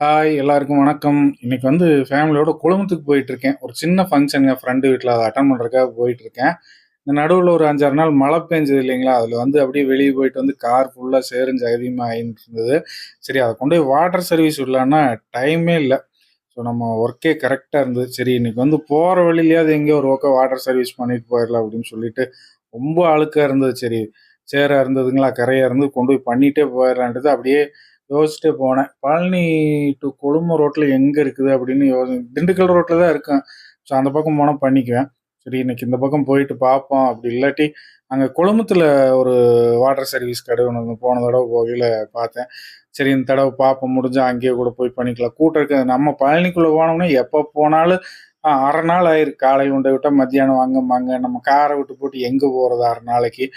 Hi எல்லாருக்கும் வணக்கம். இன்னைக்கு ஃபேமிலியோட குழுமத்துக்கு போயிட்டுருக்கேன். ஒரு சின்ன ஃபங்ஷனுங்க ஃப்ரெண்டு வீட்ல அத அட்டெண்ட் பண்றதுக்காக போயிட்டுருக்கேன். இந்த நடுவுல ஒரு 5, 6 நாள் மழை பெஞ்சது இல்லைங்களா? அதில அப்படியே வெளிய போயிட்டு கார் ஃபுல்லா சேறும் சகதியுமா ஆயின்னு இருந்தது. சரி அத கொண்டு போய் வாட்டர் சர்வீஸ் விடலான்னா டைமே இல்ல. ஸோ நம்ம ஒர்க்கே கரெக்ட்டா இருந்தது. சரி இன்னைக்கு போற வழியிலயாவது எங்கேயோ ஒரு பக்கம் வாட்டர் சர்வீஸ் பண்ணிட்டு போயிரலாம் அப்படின்னு சொல்லிட்டு, ரொம்ப அழுக்கா இருந்தது. சரி சேரா இருந்ததுங்களா, கரையா இருந்தது கொண்டு போய் பண்ணிட்டே போயிரலான்ட்டு அப்படியே யோசிச்சுட்டே போனேன். பழனி டூ கொழுமம் ரோட்ல எங்க இருக்குது அப்படின்னு திண்டுக்கல் ரோட்ல தான் இருக்கேன். ஸோ அந்த பக்கம் போனா பண்ணிக்குவேன். சரி இன்னைக்கு இந்த பக்கம் போயிட்டு பார்ப்போம். அப்படி இல்லாட்டி அங்க கொழுமத்துல ஒரு வாட்டர் சர்வீஸ் கடை ஒண்ணு போன தடவ போகையில பார்த்தேன். சரி இந்த தடவ பார்ப்போம் முடிஞ்சா அங்கேயே கூட போய் பண்ணிக்கலாம். கூட்டம் இருக்காது. நம்ம பழனிக்குள்ள போனோம்னா எப்ப போனாலும் 1/2 நாள் ஆயிரும். காலையில கொண்டு விட்டா மத்தியானம் வாங்க. நம்ம கார விட்டு போட்டு எங்க போறது 1/2 நாளைக்கு?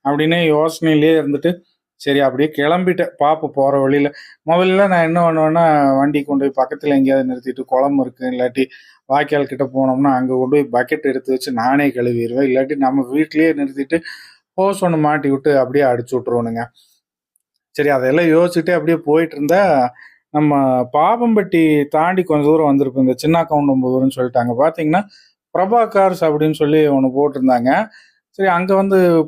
அப்படின்னு யோசனையிலேயே இருந்துட்டு சரி அப்படியே கிளம்பிட்டேன். பார்ப்போம் போற வழியில. முதல்லலாம் நான் என்ன பண்ணுவேன்னா, வண்டி கொண்டு போய் பக்கத்துல எங்கேயாவது நிறுத்திட்டு குளம் இருக்கு, இல்லாட்டி வாய்க்கால் கிட்ட போனோம்னா, அங்க கொண்டு போய் பக்கெட் எடுத்து வச்சு நானே கழுவிருவேன். இல்லாட்டி நம்ம வீட்லயே நிறுத்திட்டு ஹோஸ் ஒண்ணு மாட்டி விட்டு அப்படியே அடிச்சு விட்டுருவேனுங்க. சரி அதெல்லாம் யோசிச்சுட்டே அப்படியே போயிட்டு இருந்தா, நம்ம பாப்பம்பட்டி தாண்டி கொஞ்சம் தூரம் வந்திருப்போம். இந்த சின்னாக்கவுண்டம்புதூர்ன்னு சொல்லிட்டு. அங்க பார்த்தீங்கன்னா, பிரபா கார்ஸ் அப்படின்னு சொல்லி ஒண்ணு போட்டிருந்தாங்க. சரி அங்க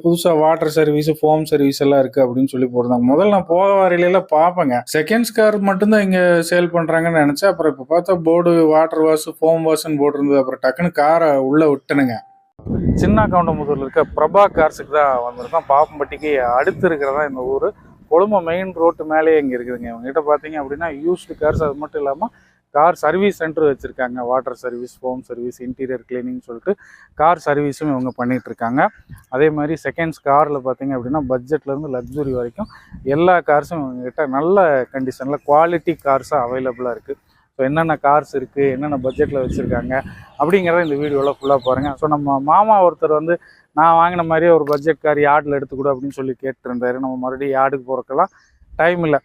புதுசா வாட்டர் சர்வீஸ், ஃபோம் சர்வீஸ் எல்லாம் இருக்கு அப்படின்னு சொல்லி போட்டிருந்தாங்க. முதல்ல நான் போக வரையிலலாம் பார்ப்பேங்க. செகண்ட்ஸ் கார் மட்டும் தான் இங்க சேல் பண்றாங்கன்னு நெனச்சேன். அப்புறம் இப்ப பார்த்தா போர்டு வாட்டர் வாஷ், ஃபோம் வாஷ்ன்னு போட்டிருந்தது. அப்புறம் டக்குன்னு கார உள்ள விட்டேனுங்க. சின்னாக்கவுண்டம்புதூர்ல இருக்க பிரபா கார்ஸுக்கு தான் வந்திருக்கோம். பாப்பம்பட்டிக்கு அடுத்து இருக்கிறதா இந்த ஊரு. கொழும்பு மெயின் ரோட்டு மேலேயே இங்கே இருக்குதுங்க. இவங்ககிட்ட பார்த்தீங்க அப்படின்னா யூஸ்டு கார்ஸ், அது மட்டும் இல்லாமல் கார் சர்வீஸ் சென்டர் வச்சுருக்காங்க. Water service, home service, interior cleaning சொல்லிட்டு கார் சர்வீஸும் இவங்க பண்ணிகிட்ருக்காங்க. அதே மாதிரி செகண்ட்ஸ் காரில் பார்த்தீங்க அப்படின்னா பட்ஜெட்லேருந்து லக்ஸுரி வரைக்கும் எல்லா கார்ஸும் இவங்ககிட்ட நல்ல கண்டிஷனில் குவாலிட்டி கார்ஸாக அவைலபிளாக இருக்குது. ஸோ என்னென்ன கார்ஸ் இருக்குது, என்னென்ன பட்ஜெட்டில் வச்சுருக்காங்க அப்படிங்கிறத இந்த வீடியோவில் ஃபுல்லாக பாருங்கள். ஸோ நம்ம மாமா ஒருத்தர் நான் வாங்கின மாதிரியே ஒரு பட்ஜெட் கார் யார்டில் எடுத்துக்கூட அப்படின்னு சொல்லி கேட்டுருந்தாரு. நம்ம மறுபடியும் யார்டுக்கு போகிறக்கெல்லாம் டைம் இல்லை.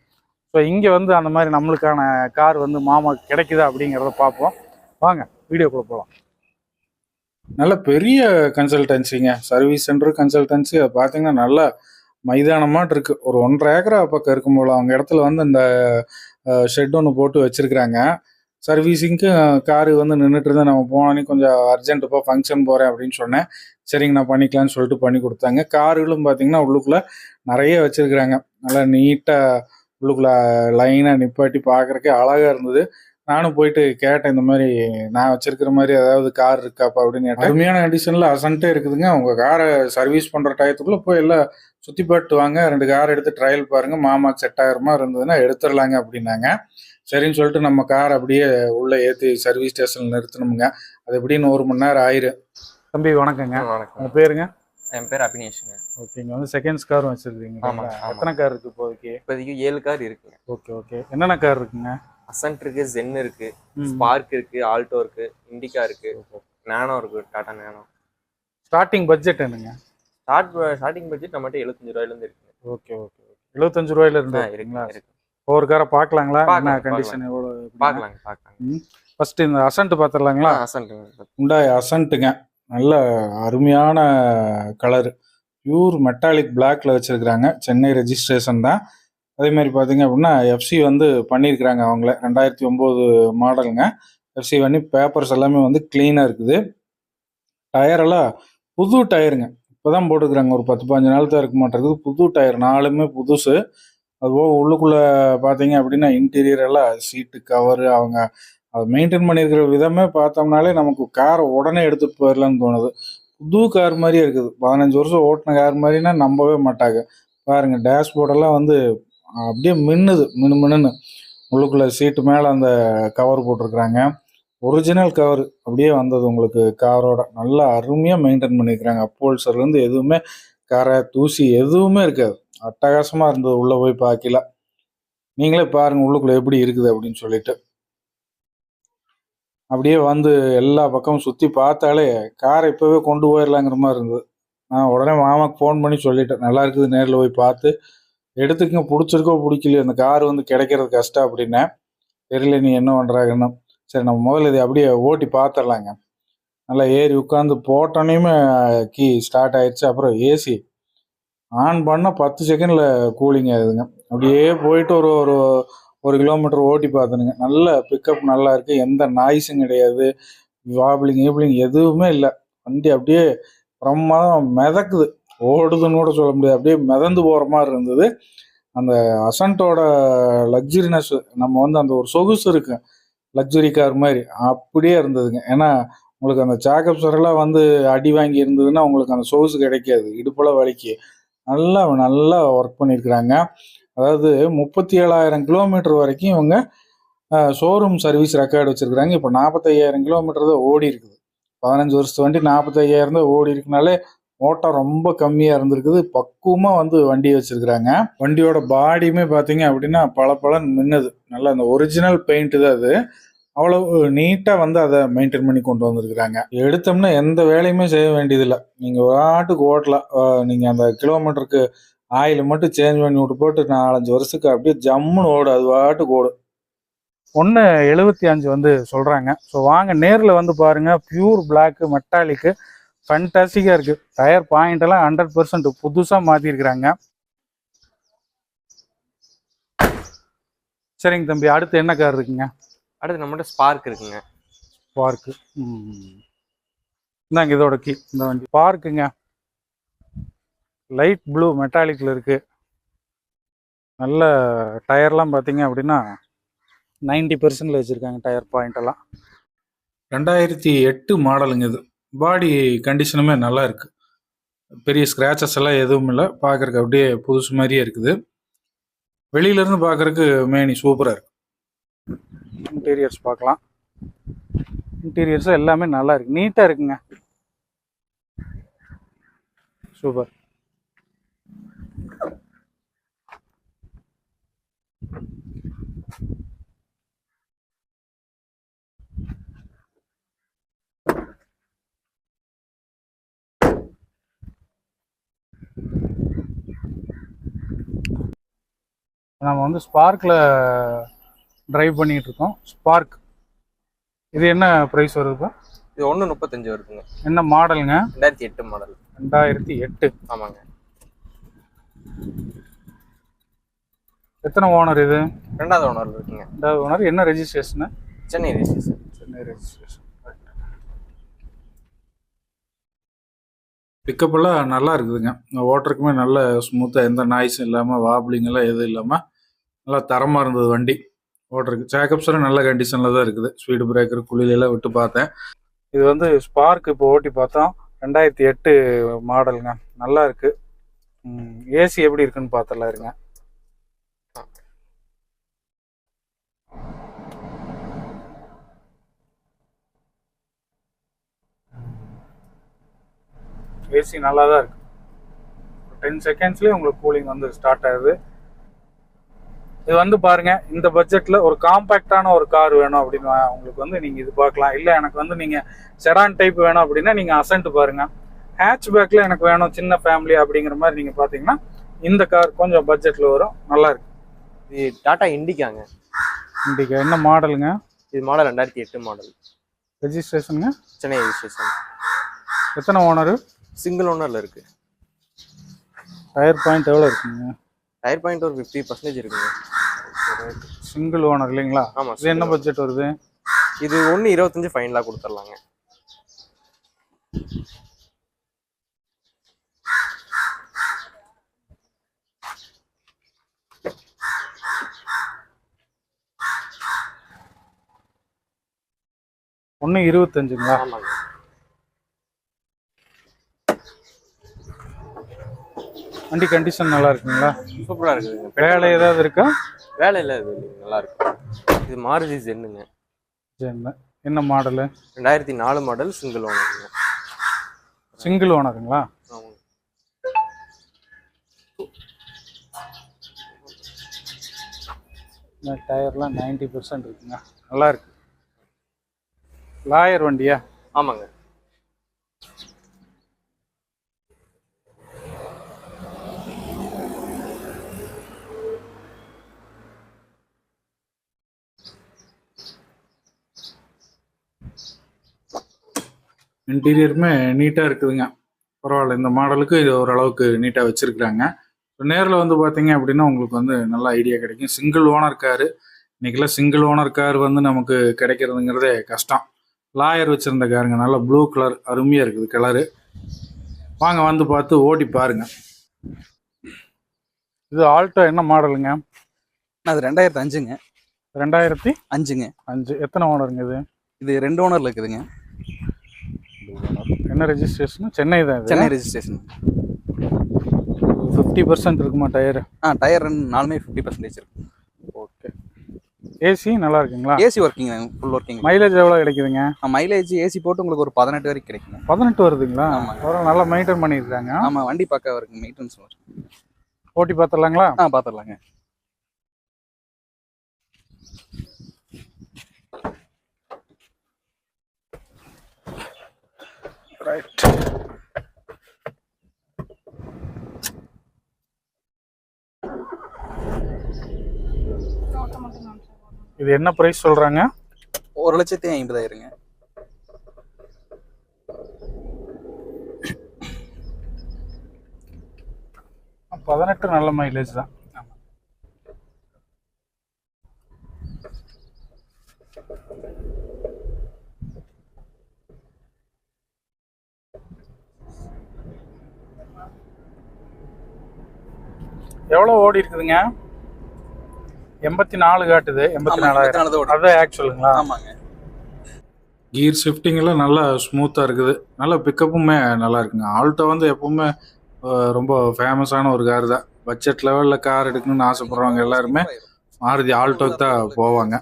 ஸோ இங்கே அந்த மாதிரி நம்மளுக்கான கார் மாமா கிடைக்குதா அப்படிங்கிறத பார்ப்போம். வாங்க வீடியோக்குள்ளே போகலாம். நல்ல பெரிய கன்சல்டன்சிங்க, சர்வீஸ் சென்டர் கன்சல்டன்சி. அதை பார்த்தீங்கன்னா நல்லா மைதானமாட்டு இருக்குது. ஒரு 1.5 ஏக்கரா பக்கம் இருக்கும் போல. அவங்க இடத்துல இந்த ஷெட் ஒன்று போட்டு வச்சுருக்குறாங்க. சர்வீஸிங்க்கு காரு நின்றுட்டு இருந்தால் நம்ம போனோன்னே கொஞ்சம் அர்ஜென்ட்டுப்பா ஃபங்க்ஷன் போகிறேன் அப்படின்னு சொன்னேன். சரிங்க நான் பண்ணிக்கலான்னு சொல்லிட்டு பண்ணி கொடுத்தாங்க. கார்களும் பார்த்தீங்கன்னா உள்ளுக்குள்ளே நிறைய வச்சுருக்குறாங்க. நல்லா நீட்டாக உள்ளுக்குள்ளே லைனாக நிப்பாட்டி பார்க்குறக்கே அழகாக இருந்தது. நானும் போயிட்டு கேட்டேன், இந்த மாதிரி நான் வச்சிருக்கிற மாதிரி ஏதாவது கார் இருக்காப்பா அப்படின்னு கேட்டேன். அருமையான கண்டிஷனில் அசன்ட்டே இருக்குதுங்க. உங்கள் காரை சர்வீஸ் பண்ணுற டயத்துக்குள்ளே போய் எல்லாம் சுற்றி பார்த்து வாங்க, 2 கார் எடுத்து ட்ரையல் பாருங்கள், மாமாக்கு செட் ஆகிற மாதிரி இருந்ததுன்னா எடுத்துடலாங்க அப்படின்னாங்க. சரின்னு சொல்லிட்டு நம்ம கார் அப்படியே உள்ளே ஏற்றி சர்வீஸ் ஸ்டேஷனில் நிறுத்தணுமுங்க. அது எப்படின்னு 1 மணி நேரம் ஆயிரும். தம்பி வணக்கங்க. வணக்கம். உங்கள் பேருங்க? என் பேர் அபினேஷுங்க. ஓகேங்க. செகண்ட்ஸ் காரும் வச்சுருக்கீங்க. ஆமாம். எத்தனை கார் இருக்குது இப்போதைக்கு? இப்போதைக்கு 7 கார் இருக்குங்க. ஓகே. என்னென்ன கார் இருக்குங்க? அசன்ட் இருக்கு, ஜென் இருக்கு, ஸ்பார்க் இருக்கு, ஆல்டோ இருக்கு, இண்டிகா இருக்கு, நானோ இருக்கு, டாடா நானோ. ஸ்டார்டிங் பட்ஜெட் என்னங்க? ஸ்டார்டிங் பட்ஜெட் நம்மகிட்ட 75 ரூபாயிலேருந்து இருக்குங்க. ஓகே 75 ரூபாயில இருந்து இருக்குங்களா? இருக்கு. ஒரு காரை பார்க்கலாங்களா? என்ன கண்டிஷன் எவ்வளோ? பார்க்கலாங்க. ஃபர்ஸ்ட் இந்த அசன்ட் பார்த்துடலாங்களா? அசன்ட்டுங்க. உண்டாய் அசன்ட்டுங்க. நல்ல அருமையான கலரு, பியூர் மெட்டாலிக் பிளாக்ல வச்சிருக்கிறாங்க. சென்னை ரெஜிஸ்ட்ரேஷன் தான். அதே மாதிரி பார்த்தீங்க அப்படின்னா எஃப்சி பண்ணியிருக்கிறாங்க. அவங்கள 2009 மாடலுங்க. எஃப்சி பண்ணி பேப்பர்ஸ் எல்லாமே க்ளீனாக இருக்குது. டயரெல்லாம் புது டயருங்க. இப்போ தான் போட்டுக்கிறாங்க. ஒரு 10-15 நாள் தான் இருக்க மாட்டேங்குது. புது டயர், 4மே புதுசு. அதுபோக உள்ளுக்குள்ளே பார்த்தீங்க அப்படின்னா இன்டீரியர் எல்லாம் சீட்டு கவரு அவங்க அதை மெயின்டைன் பண்ணியிருக்கிற விதமே பார்த்தோம்னாலே நமக்கு காரை உடனே எடுத்துகிட்டு போயிடலான்னு தோணுது. புது கார் மாதிரியே இருக்குது. 15 வருஷம் ஓட்டின கார் மாதிரினா நம்பவே மாட்டாங்க. பாருங்கள், டேஷ்போர்டெல்லாம் அப்படியே மின்னுது, மினுன்னு. உள்ளுக்குள்ளே சீட்டு மேலே அந்த கவர் போட்டிருக்கிறாங்க. ஒரிஜினல் கவர் அப்படியே வந்தது உங்களுக்கு காரோட. நல்லா அருமையாக மெயின்டைன் பண்ணியிருக்கிறாங்க. அப்போல்சர்லேருந்து எதுவுமே கரை தூசி எதுவுமே இருக்காது. அட்டகாசமாக இருந்தது உள்ளே போய் பார்க்கல. நீங்களே பாருங்கள் உள்ளுக்குள்ளே எப்படி இருக்குது அப்படின்னு சொல்லிட்டு. அப்படியே எல்லா பக்கமும் சுற்றி பார்த்தாலே காரை இப்போவே கொண்டு போயிடலாங்கிற மாதிரி இருந்தது. நான் உடனே மாமாவுக்கு ஃபோன் பண்ணி சொல்லிட்டேன், நல்லா இருக்குது, நேரில் போய் பார்த்து எடுத்துக்கங்க, பிடிச்சிருக்கோ பிடிக்கலையோ, அந்த கார் கிடைக்கிறது கஷ்டம் அப்படின்னேன். தெரியல நீ என்ன பண்ணுறாங்கன்னு. சரி நம்ம முதல்ல இதை அப்படியே ஓட்டி பார்த்துடலாங்க. நல்லா ஏறி உட்காந்து போட்டோன்னே கீ ஸ்டார்ட் ஆயிடுச்சு. அப்புறம் ஏசி ஆன் பண்ணால் 10 செகண்டில் கூலிங் ஆகுதுங்க. அப்படியே போயிட்டு ஒரு 1 கிலோமீட்டர் ஓட்டி பார்த்தனுங்க. நல்ல பிக்கப் நல்லா இருக்கு. எந்த நாய்ஸும் கிடையாது. வாப்ளிங் கீப்ளிங் எதுவுமே இல்ல. வண்டி அப்படியே பிரமாதமா மிதக்குது. ஓடுதுன்னு கூட சொல்ல முடியாது. அப்படியே மிதந்து போற மாரி இருந்தது. அந்த அசன்ட்டோட லக்ஸுரினஸ் நம்ம வந்து அந்த ஒரு சொகுசு இருக்கு. லக்ஸுரி கார் மாரி. அப்படியே இருந்ததுங்க. ஏன்னா, உங்களுக்கு அந்த ஜாக்கப்சர்லாம் வந்து அடி வாங்கி இருந்ததுன்னா, உங்களுக்கு அந்த சொகுசு கிடைக்காது. இடுப்பெல்லாம் வலிக்கு. நல்லா நல்லா ஒர்க் பண்ணியிருக்கிறாங்க. அதாவது 37,000 கிலோமீட்டர் வரைக்கும் இவங்க ஷோரூம் சர்வீஸ் ரெக்கார்டு வச்சிருக்கிறாங்க. இப்போ 45,000 கிலோமீட்டர் தான் ஓடி இருக்குது. 15 வருஷத்து வண்டி 45,000 தான் ஓடி இருக்குனாலே ஓட்டம் ரொம்ப கம்மியா இருந்திருக்குது. பக்குவமா வந்து வண்டி வச்சிருக்கிறாங்க. வண்டியோட பாடியுமே பார்த்தீங்க அப்படின்னா பளபளன்னு மின்னுது. நல்லா அந்த ஒரிஜினல் பெயிண்ட் தான் அது. அவ்வளவு நீட்டா வந்து அதை மெயின்டைன் பண்ணி கொண்டு வந்திருக்கிறாங்க. எடுத்தோம்னா எந்த வேலையுமே செய்ய வேண்டியதில்லை. நீங்க ஒரு ஆட்டுக்கு ஓட்டலாம். நீங்க அந்த கிலோமீட்டருக்கு ஆயில் மட்டும் சேஞ்ச் பண்ணி விட்டு போட்டு 4-5 வருஷத்துக்கு அப்படியே ஜம்முன்னு ஓடும். அது பாட்டுக்கு ஓடும். 1.75 வந்து சொல்றாங்க. ஸோ வாங்க நேரில் வந்து பாருங்க. பியூர் பிளாக் மெட்டாலிக்கு ஃபண்டாஸ்டிக்காக இருக்கு. டயர் பாயிண்ட் எல்லாம் 100% புதுசாக மாற்றிருக்கிறாங்க. சரிங்க தம்பி, அடுத்து என்ன கார் இருக்குங்க? அடுத்து நம்மகிட்ட ஸ்பார்க் இருக்குங்க. ஸ்பார்க்கு. இந்தாங்க இதோட கீ. இந்த வண்டி ஸ்பார்க்குங்க. லைட் ப்ளூ மெட்டாலிக்கில் இருக்கு. நல்ல டயர்லாம் பார்த்தீங்க அப்படின்னா 90% வச்சுருக்காங்க டயர் பாயிண்ட் எல்லாம். 2008 மாடலுங்க இது. பாடி கண்டிஷனுமே நல்லா இருக்கு. பெரிய ஸ்க்ராச்சஸ் எல்லாம் எதுவும் இல்லை. பார்க்குறக்கு அப்படியே புதுசு மாதிரியே இருக்குது. வெளியிலேருந்து பார்க்குறக்கு மேனி சூப்பராக இருக்கு. இன்டீரியர்ஸ் பார்க்கலாம். இன்டீரியர்ஸ் எல்லாமே நல்லா இருக்கு. நீட்டாக இருக்குங்க. சூப்பர். நம்ம வந்து ஸ்பார்க்கில் ட்ரைவ் பண்ணிகிட்டு இருக்கோம். ஸ்பார்க் இது என்ன ப்ரைஸ் வருது? இது 1.35 வருதுங்க. என்ன மாடலுங்க? 2008 மாடல். 2008. ஆமாங்க. எத்தனை ஓனர் இது? 2வது ஓனர் இருக்குங்க. 2வது ஓனர். என்ன registration? Chennai registration. Chennai registration. பிக்கப்லாம் நல்லா இருக்குதுங்க. ஓட்டுறதுக்குமே நல்ல ஸ்மூத்தாக, எந்த நாய்ஸும் இல்லாமல், வாப்ளிங் எல்லாம் எதுவும் இல்லாமல் நல்லா தரமாக இருந்தது வண்டி ஓட்டுறதுக்கு. ஜாக்கப்ஸரும் நல்ல கண்டிஷனில் தான் இருக்குது. ஸ்பீடு பிரேக்கர் குழியிலெல்லாம் விட்டு பார்த்தேன். இது வந்து ஸ்பார்க் இப்போ ஓட்டி பார்த்தோம். 2008 மாடலுங்க. நல்லா இருக்கு. ஏசி எப்படி இருக்குன்னு பார்த்துடலாம் இருங்க. ஏசி நல்லா தான் இருக்கு. 10 செகண்ட்ஸ்லேயே உங்களுக்கு கூலிங் வந்து ஸ்டார்ட் ஆகுது. இது வந்து பாருங்க, இந்த பட்ஜெட்ல ஒரு காம்பேக்டான ஒரு கார் வேணும் அப்படின்னு உங்களுக்கு வந்து நீங்க இது பார்க்கலாம். இல்லை எனக்கு வந்து நீங்க செடான் டைப் வேணும் அப்படின்னா நீங்க அசன்ட் பாருங்க. ஹேட்ச் பேக்ல எனக்கு வேணும் சின்ன ஃபேமிலி அப்படிங்கிற மாதிரி நீங்க பாத்தீங்கன்னா இந்த கார் கொஞ்சம் பட்ஜெட்ல வரும். நல்லா இருக்கு. இது டாடா இண்டிகாங்க. இண்டிகா என்ன மாடலுங்க? இது மாடல் 2008 மாடல். ரெஜிஸ்ட்ரேஷனுங்க? சென்னை ரெஜிஸ்ட்ரேஷன். எத்தனை ஓனரு? சிங்கிள் ஓனர்ல இருக்கு. டயர் பாயிண்ட் எவ்வளோ இருக்குங்க? டயர் பாயிண்ட் ஒரு 50% இருக்குங்க. சிங்கிள் ஓனர் இல்லைங்களா? ஆமா. இது என்ன பட்ஜெட் வருது? இது 1.25 ஃபைனலா கொடுத்துடலாங்க. ஒன்று 25ங்களா? ஆமாங்க. வண்டி கண்டிஷன் நல்லா இருக்குங்களா? சூப்பரா இருக்குதுங்க. வேலை ஏதாவது இருக்கா? வேலை இல்லை, இது நல்லா இருக்கு. இது மாருதி ஜென்னுங்க. ஜென்னு. என்ன மாடலு? 2004 மாடல். சிங்கிள் ஓனருங்க. சிங்கிள் ஓனருங்களா? ஆமாங்க. டயர்லாம் 90% இருக்குங்க. நல்லா இருக்கு. லாயர் வண்டியா? ஆமாங்க. இன்டீரியருமே நீட்டாக இருக்குதுங்க. பரவாயில்ல. இந்த மாடலுக்கு இது ஓரளவுக்கு நீட்டாக வச்சுருக்குறாங்க. நேரில் வந்து பார்த்தீங்க அப்படின்னா உங்களுக்கு வந்து நல்ல ஐடியா கிடைக்கும். Single owner car. இன்றைக்கெல்லாம் சிங்கிள் ஓனர் கார் வந்து நமக்கு கிடைக்கிறதுங்கிறதே கஷ்டம். லாயர் வச்சுருந்த காருங்க, நல்லா ப்ளூ கலர் அருமையாக இருக்குது கலரு. வாங்க வந்து பார்த்து ஓட்டி பாருங்க. இது ஆல்டோ என்ன மாடலுங்க? அது 2005ங்க. 2005. எத்தனை ஓனருங்க இது? இது 2 ஓனர்ல இருக்குதுங்க. என்ன ரெஜிஸ்ட்ரேஷன்? சென்னை தான். சென்னை ரெஜிஸ்ட்ரேஷன். 50% இருக்குமா டயர்? டயர் 4மே 50% இருக்கு. ஓகே. ஏசி நல்லா இருக்குங்களா? AC working, full working. Mileage எவ்வளோ கிடைக்குதுங்க? மைலேஜ் ஏசி போட்டு உங்களுக்கு ஒரு 18 வரைக்கும் கிடைக்குங்க. 18 வருதுங்களா? பரவாயில்ல, நல்லா மெயின்டைன் பண்ணியிருக்காங்க. ஆமாம், வண்டி பக்காவாக இருக்குங்க, மெயின்டெனன்ஸ். ஓட்டி பார்த்துடலாங்களா? பார்த்துடலாங்க. ரைட். இது என்ன பிரைஸ் சொல்றாங்க? 1,50,000. 18 நல்ல மைலேஜ் தான். எவ்வளோ ஓடி இருக்குதுங்க? 84 காட்டுது. 84,000. அது ஆக்சுவலுங்களா? ஆமாங்க. கியர் ஷிஃப்டிங் எல்லாம் நல்லா ஸ்மூத்தாக இருக்குது. நல்ல பிக்கப்புமே நல்லா இருக்குங்க. ஆல்டோ வந்து எப்பவுமே ரொம்ப ஃபேமஸான ஒரு கார் தான். பட்ஜெட் லெவலில் கார் எடுக்கணும்னு ஆசைப்படுறவங்க எல்லாருமே மாருதி ஆல்டோக்கு தான் போவாங்க.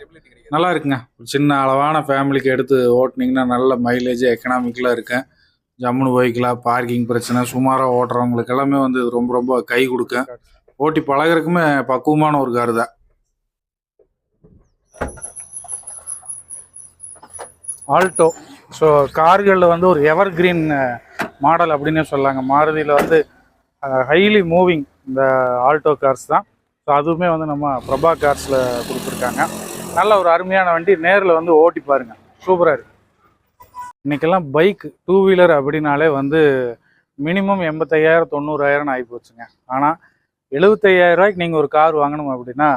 நல்லா இருக்குங்க. ஒரு சின்ன அளவான ஃபேமிலிக்கு எடுத்து ஓட்டினீங்கன்னா நல்ல மைலேஜ் எக்கனாமிக்கலாக இருக்கும். ஜம்முன்னு போய்க்கலாம். பார்க்கிங் பிரச்சனை சுமாராக ஓட்டுறவங்களுக்கு எல்லாமே வந்து இது ரொம்ப ரொம்ப கை கொடுக்கும். ஓட்டி பழகிறதுக்குமே பக்குவமான ஒரு கார் தான். ஆல்டோ ஸோ கார்களில் வந்து ஒரு எவர் கிரீன் மாடல் அப்படின்னே சொல்லாங்க. மாருதியில் வந்து ஹைலி மூவிங் இந்த ஆல்டோ கார்ஸ் தான். ஸோ அதுவுமே வந்து நம்ம பிரபா கார்ஸில் கொடுத்துருக்காங்க. நல்ல ஒரு அருமையான வண்டி. நேரில் வந்து ஓட்டி பாருங்கள், சூப்பராக இருக்குது. இன்றைக்கெல்லாம் பைக் 2 வீலர் அப்படின்னாலே வந்து மினிமம் 85,000 90,000 ஆகி போச்சுங்க. ஆனால் 75,000 ரூபாய்க்கு நீங்கள் ஒரு கார் வாங்கணும் அப்படின்னா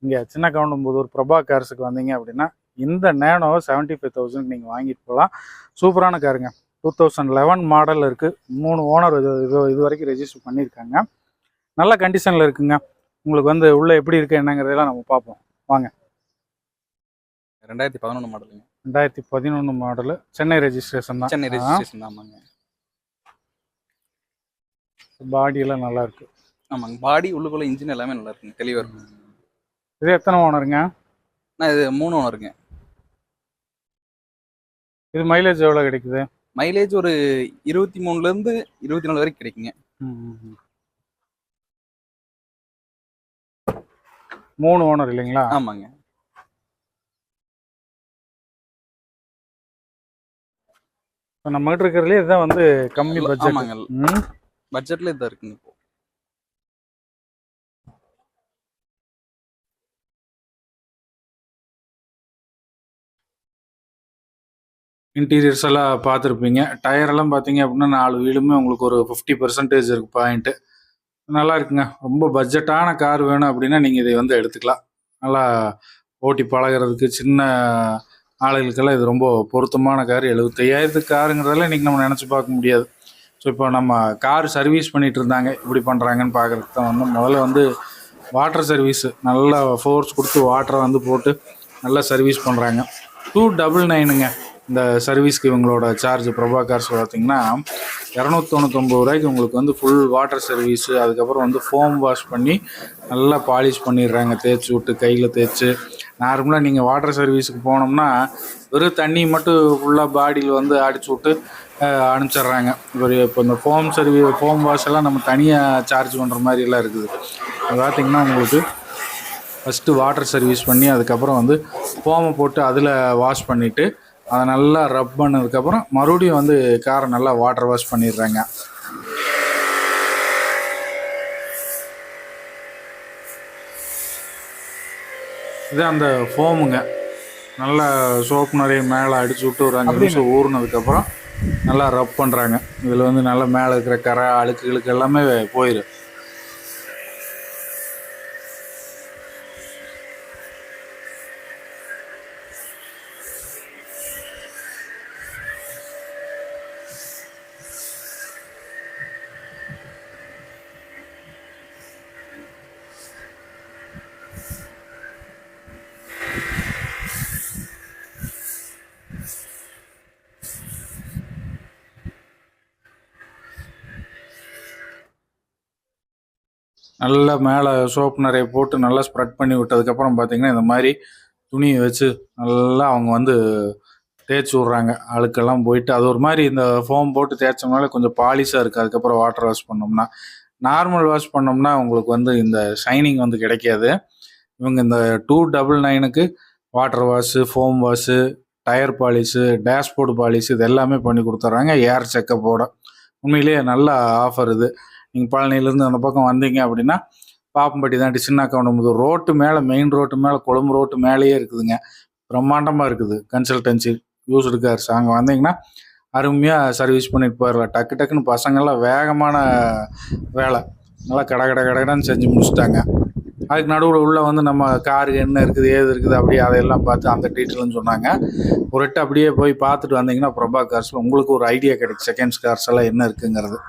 இங்கே சின்ன கவுண்டம்புதூர் பிரபா கார்ஸுக்கு வந்தீங்க அப்படின்னா இந்த நேனோவை 75,000 நீங்கள் வாங்கிட்டு போகலாம். சூப்பரான காருங்க. 2011 மாடல் இருக்குது. 3 ஓனர் இது வரைக்கும் ரெஜிஸ்டர் பண்ணியிருக்காங்க. நல்ல கண்டிஷனில் இருக்குங்க. உங்களுக்கு வந்து உள்ளே எப்படி இருக்குது என்னங்கிறதெல்லாம் நம்ம பார்ப்போம் வாங்க. 2011 மாடலுங்க. 2011 மாடலு. சென்னை ரெஜிஸ்ட்ரேஷன் தான். சென்னை ரெஜிஸ்ட்ரேஷன் தான். ஆமாங்க. பாடியெல்லாம் நல்லா இருக்குது. ஆமாங்க. பாடி உள்ளுக்குள்ள இன்ஜின் எல்லாமே நல்லா இருக்குங்க, தெளிவாக இருக்கும். இது எத்தனை ஓனருங்க? இது 3 ஓனருங்க. இது மைலேஜ் எவ்வளோ கிடைக்குது? மைலேஜ் ஒரு 23லேருந்து 24 வரைக்கும் கிடைக்குங்க. 3 ஓனர் இல்லைங்களா? ஆமாங்க. இப்போ நம்மகிட்ட இருக்கிறதுலே இதுதான் வந்து கம்மி பட்ஜெட். ஆமாங்க. பட்ஜெட்டில் இதாக இருக்குங்க. இப்போ இன்டீரியர்ஸ் எல்லாம் பார்த்துருப்பீங்க. டயரெல்லாம் பார்த்தீங்க அப்படின்னா 4 வீலுமே உங்களுக்கு ஒரு 50% இருக்குது பாயிண்ட்டு. நல்லா இருக்குங்க. ரொம்ப பட்ஜெட்டான கார் வேணும் அப்படின்னா நீங்கள் இதை வந்து எடுத்துக்கலாம். நல்லா ஓட்டி பழகிறதுக்கு சின்ன ஆளுகளுக்கெல்லாம் இது ரொம்ப பொருத்தமான கார். 75,000 காருங்கிறதெல்லாம் இன்றைக்கி நம்ம நினச்சி பார்க்க முடியாது. ஸோ இப்போ நம்ம கார் சர்வீஸ் பண்ணிகிட்டு இருந்தாங்க, எப்படி பண்ணுறாங்கன்னு பார்க்குறதுக்கு தான் வந்து முதல்ல வந்து வாட்டர் சர்வீஸு நல்லா ஃபோர்ஸ் கொடுத்து வாட்டரை வந்து போட்டு நல்லா சர்வீஸ் பண்ணுறாங்க. 299ங்க இந்த சர்வீஸ்க்கு இவங்களோட சார்ஜ். பிரபா கார்ஸ் பார்த்திங்கன்னா 299 ரூபாய்க்கு உங்களுக்கு வந்து ஃபுல் வாட்டர் சர்வீஸு. அதுக்கப்புறம் வந்து ஃபோம் வாஷ் பண்ணி நல்லா பாலிஷ் பண்ணிடுறாங்க, தேய்ச்சி விட்டு கையில் தேய்ச்சி. நார்மலாக நீங்கள் வாட்டர் சர்வீஸுக்கு போனோம்னா வெறும் தண்ணி மட்டும் ஃபுல்லாக பாடியில் வந்து அடிச்சு விட்டு அனுப்பிச்சிட்றாங்க. இப்போ இந்த ஃபோம் வாஷ் எல்லாம் நம்ம தனியாக சார்ஜ் பண்ணுற மாதிரிலாம் இருக்குது. அது பார்த்திங்கன்னா உங்களுக்கு ஃபஸ்ட்டு வாட்டர் சர்வீஸ் பண்ணி அதுக்கப்புறம் வந்து ஃபோமை போட்டு அதில் வாஷ் பண்ணிவிட்டு அதை நல்லா ரப் பண்ணதுக்கப்புறம் மறுபடியும் வந்து காரை நல்லா வாட்டர் வாஷ் பண்ணிடுறாங்க. இது அந்த ஃபோமுங்க. நல்லா சோப்பு நிறைய மேலே அடிச்சு விட்டு ஒரு 5 நிமிஷம் ஊறினதுக்கப்புறம் நல்லா ரப் பண்ணுறாங்க. இதில் வந்து நல்லா மேலே இருக்கிற கரை அழுக்குகளுக்கு எல்லாமே போயிடும். நல்லா மேலே சோப்பு நிறைய போட்டு நல்லா ஸ்ப்ரெட் பண்ணி விட்டதுக்கப்புறம் பார்த்தீங்கன்னா இந்த மாதிரி துணியை வச்சு நல்லா அவங்க வந்து தேய்ச்சி விட்றாங்க. அழுக்கெல்லாம் போயிட்டு அது ஒரு மாதிரி இந்த ஃபோம் போட்டு தேய்ச்சோம்னாலே கொஞ்சம் பாலிஷாக இருக்குது. அதுக்கப்புறம் வாட்டர் வாஷ் பண்ணோம்னா, நார்மல் வாஷ் பண்ணோம்னா உங்களுக்கு வந்து இந்த ஷைனிங் வந்து கிடைக்காது. இவங்க இந்த 299க்கு water wash, foam wash, tyre polish, dashboard polish இது எல்லாமே பண்ணி கொடுத்துட்றாங்க ஏர் செக்கப்போட. உண்மையிலேயே நல்ல ஆஃபர் இது. நீங்கள் பழனியிலேருந்து அந்த பக்கம் வந்தீங்க அப்படின்னா பாப்பம்பட்டி தாண்டி சின்ன கவுண்டமுதூர் ரோட்டு மேலே, மெயின் ரோட்டு மேலே, கொழும்பு ரோட்டு மேலேயே இருக்குதுங்க. பிரம்மாண்டமாக இருக்குது கன்சல்டன்சி யூஸ்டு கார்ஸ். அங்கே வந்தீங்கன்னா அருமையாக சர்வீஸ் பண்ணிட்டு போயிடலாம். டக்கு டக்குன்னு பசங்கள்லாம் வேகமான வேலை நல்லா கடன்னு செஞ்சு முடிச்சுட்டாங்க. அதுக்கு நடுவில் உள்ள வந்து நம்ம காருக்கு என்ன இருக்குது ஏது இருக்குது அப்படியே அதையெல்லாம் பார்த்து அந்த டீட்டெயில்னு சொன்னாங்க. ஒரு எட்டு அப்படியே போய் பார்த்துட்டு வந்தீங்கன்னா பிரபா கார்ஸில் உங்களுக்கு ஒரு ஐடியா கிடைக்கும் செகண்ட்ஸ் கார்ஸ் எல்லாம் என்ன இருக்குங்கிறது.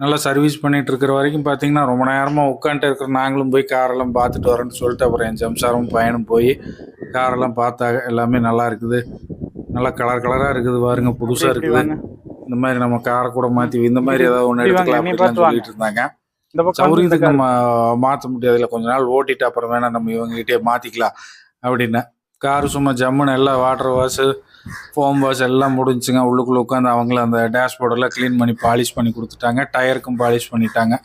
நல்லா சர்வீஸ் பண்ணிகிட்டு இருக்கிற வரைக்கும் பார்த்தீங்கன்னா ரொம்ப நேரமாக உட்காந்துட்டு இருக்கிற நாங்களும் போய் காரெல்லாம் பார்த்துட்டு வரேன்னு சொல்லிட்டு அப்புறம் என் ஜம்சாரும் பையனும் போய் காரெல்லாம் பார்த்தாங்க. எல்லாமே நல்லா இருக்குது, நல்லா கலராக இருக்குது பாருங்க, புதுசாக இருக்குது. இந்த மாதிரி நம்ம காரை கூட மாற்றி இந்த மாதிரி ஏதாவது ஒன்று எடுத்துக்கலாம் அப்படின்னு சொல்லிட்டு இருந்தாங்க. சௌரியத்துக்கு நம்ம மாற்ற முடியாது, இல்லை கொஞ்ச நாள் ஓட்டிட்டு அப்புறம் வேணால் நம்ம இவங்ககிட்டே மாற்றிக்கலாம் அப்படின்னு. காரு சும்மா ஜம்முன்னு எல்லாம் வாட்டர் வாஷு, ஃபோம் வாஷ் எல்லாம் முடிஞ்சுங்க. உள்ளுக்குள்ளே உட்காந்து அவங்கள அந்த டேஷ்போர்டெல்லாம் க்ளீன் பண்ணி பாலிஷ் பண்ணி கொடுத்துட்டாங்க. டயருக்கும் பாலிஷ் பண்ணிட்டாங்க.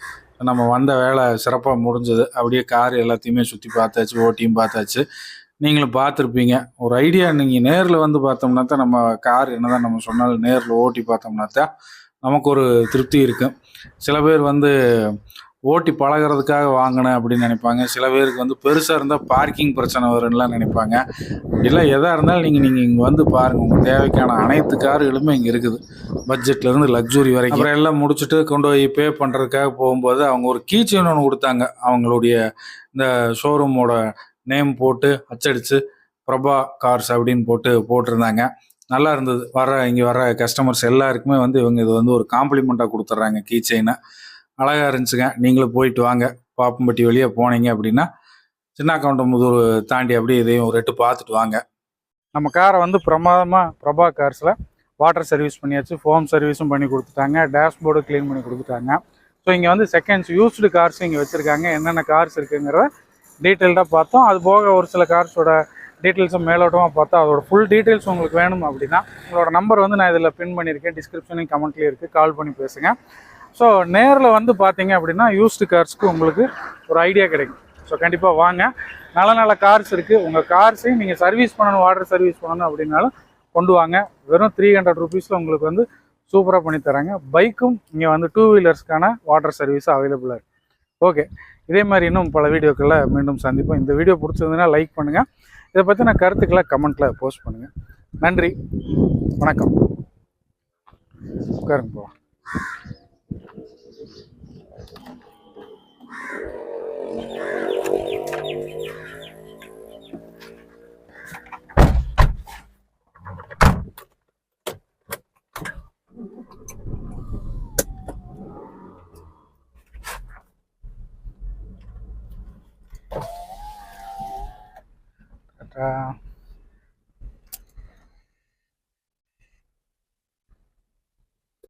நம்ம வந்த வேலை சிறப்பாக முடிஞ்சது. அப்படியே கார் எல்லாத்தையுமே சுற்றி பார்த்தாச்சு, ஓட்டியும் பார்த்தாச்சு. நீங்களும் பார்த்துருப்பீங்க. ஒரு ஐடியா நீங்கள் நேரில் வந்து பார்த்தோம்னா தான் நம்ம கார் என்ன தான் நம்ம சொன்னாலும் நேரில் ஓட்டி பார்த்தோம்னா தான் நமக்கு ஒரு திருப்தி இருக்கும். சில பேர் வந்து ஓட்டி பழகிறதுக்காக வாங்கினேன் அப்படின்னு நினைப்பாங்க. சில பேருக்கு வந்து பெருசாக இருந்தால் பார்க்கிங் பிரச்சனை வரும்னுலாம் நினைப்பாங்க. அப்படிலாம் எதாக இருந்தாலும் நீங்கள் இங்கே வந்து பாருங்கள். உங்கள் தேவைக்கான அனைத்து கார்களுமே இங்கே இருக்குது, பட்ஜெட்லேருந்து லக்ஸுரி வரைக்கும். அப்புறம் எல்லாம் முடிச்சுட்டு கொண்டு போய் பே பண்ணுறதுக்காக போகும்போது அவங்க ஒரு கீ செயின் ஒன்று கொடுத்தாங்க. அவங்களுடைய இந்த ஷோரூமோட நேம் போட்டு அச்சடித்து பிரபா கார்ஸ் அப்படின்னு போட்டிருந்தாங்க. நல்லா இருந்தது. இங்கே வர கஸ்டமர்ஸ் எல்லாருக்குமே வந்து இவங்க இது வந்து ஒரு காம்ப்ளிமெண்ட்டாக கொடுத்துட்றாங்க கீ செயினை. அழகாக இருந்துச்சுங்க. நீங்களும் போயிட்டு வாங்க. பாப்பம்பட்டி வழியாக போனீங்க அப்படின்னா சின்ன கவுண்டமுதூர் தாண்டி அப்படியே இதையும் ஒரு எட்டு பார்த்துட்டு வாங்க. நம்ம காரை வந்து பிரமாதமாக பிரபா கார்ஸில் வாட்டர் சர்வீஸ் பண்ணியாச்சு, ஃபோம் சர்வீஸும் பண்ணி கொடுத்துட்டாங்க, டேஷ்போர்டு க்ளீன் பண்ணி கொடுத்துட்டாங்க. ஸோ இங்கே வந்து செகண்ட்ஸ் யூஸ்டு கார்ஸும் இங்கே வச்சுருக்காங்க. என்னென்ன கார்ஸ் இருக்குங்கிறத டீட்டெயில்டாக பார்த்தோம். அது போக ஒரு சில கார்ஸோட டீட்டெயில்ஸும் மேலோட்டமாக பார்த்தா அதோட ஃபுல் டீட்டெயில்ஸ் உங்களுக்கு வேணும் அப்படின்னா உங்களோட நம்பர் வந்து நான் இதில் பின் பண்ணியிருக்கேன், டிஸ்கிரிப்ஷனையும் கமெண்ட்லேயும் இருக்குது, கால் பண்ணி பேசுங்க. ஸோ நேரில் வந்து பார்த்தீங்க அப்படின்னா யூஸ்டு கார்ஸ்க்கு உங்களுக்கு ஒரு ஐடியா கிடைக்கும். ஸோ கண்டிப்பாக வாங்க. நல்ல கார்ஸ் இருக்குது. உங்கள் கார்ஸையும் நீங்கள் சர்வீஸ் பண்ணணும், வாட்டர் சர்வீஸ் பண்ணணும் அப்படின்னாலும் கொண்டு வாங்க. வெறும் 300 ருபீஸில் உங்களுக்கு வந்து சூப்பராக பண்ணி தராங்க. பைக்கும் இங்கே வந்து 2 வீலர்ஸ்க்கான வாட்டர் சர்வீஸும் அவைலபிளாக இருக்குது. ஓகே, இதே மாதிரி இன்னும் பல வீடியோக்களில் மீண்டும் சந்திப்போம். இந்த வீடியோ பிடிச்சிருந்ததுன்னா லைக் பண்ணுங்கள். இதை பற்றின கருத்துக்களை கமெண்ட்டில் போஸ்ட் பண்ணுங்கள். நன்றி, வணக்கம். உட்காருங்க போகலாம். Ta-da.